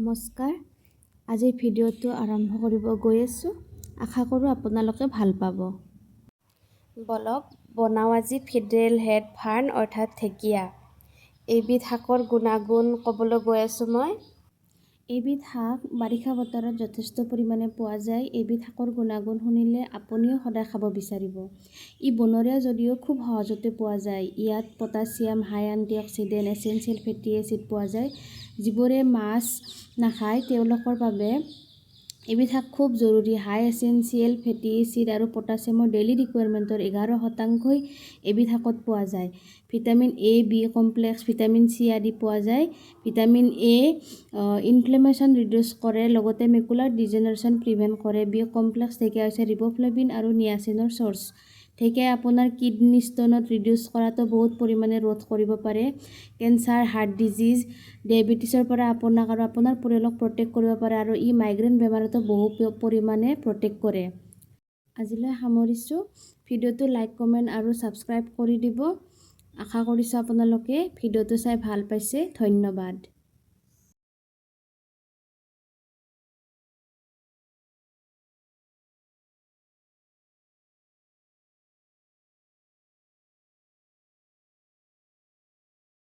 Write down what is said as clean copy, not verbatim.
নমস্কাৰ। আজিৰ ভিডিঅ'টো আৰম্ভ কৰিব গৈ আছোঁ। আশা কৰোঁ আপোনালোকে ভাল পাব। বলক বনাওঁ আজি ফিডেলহেড ফাৰ্ন অৰ্থাৎ ঢেকীয়া। এইবিধ শাকৰ গুণাগুণ ক'বলৈ গৈ আছোঁ মই। এইবিধ শাক বাৰিষা বতৰত যথেষ্ট পৰিমাণে পোৱা যায়। এইবিধ শাকৰ গুণাগুণ শুনিলে আপুনিও সদায় খাব বিচাৰিব। ই বনৰীয়া যদিও খুব সহজতে পোৱা যায়। ইয়াত পটাছিয়াম, হাই এণ্টিঅক্সিডেণ্ট, এচেঞ্চিয়েল ফেটি এচিড পোৱা যায়। যিবোৰে মাছ নাখায় তেওঁলোকৰ বাবে এইবিধ শাক খুব জৰুৰী। হাই এচেঞ্চিয়েল ফেটি এচিড আৰু পটাছিয়ামৰ ডেইলি ৰিকুৱাৰমেণ্টৰ 11% এইবিধ শাকত পোৱা যায়। Vitamin A, B complex, vitamin C আদি পোৱা যায়। ভিটামিন এ ইনফ্লেমেশ্যন ৰিডিউচ কৰে, লগতে মেকুলাৰ ডিজেনাৰেশ্যন প্ৰিভেণ্ট কৰে। বি কমপ্লেক্স ঢেকীয়া হৈছে ৰিব'ফ্লেভিন আৰু নিয়াচিনৰ চ'ৰ্চ। ঢেকীয়াই আপোনাৰ কিডনী ষ্ট'নত ৰিডিউচ কৰাটো বহুত পৰিমাণে ৰোধ কৰিব পাৰে। কেঞ্চাৰ, হাৰ্ট ডিজিজ, ডায়েবেটিছৰ পৰা আপোনাক আৰু আপোনাৰ পৰিয়ালক প্ৰটেক্ট কৰিব পাৰে আৰু ই মাইগ্ৰেইন বেমাৰতো বহু পৰিমাণে প্ৰটেক্ট কৰে। আজিলৈ সামৰিছোঁ। ভিডিঅ'টো লাইক, কমেণ্ট আৰু ছাবস্ক্ৰাইব কৰি দিব। আশা কৰিছোঁ আপোনালোকে ভিডিঅ'টো চাই ভাল পাইছে। ধন্যবাদ।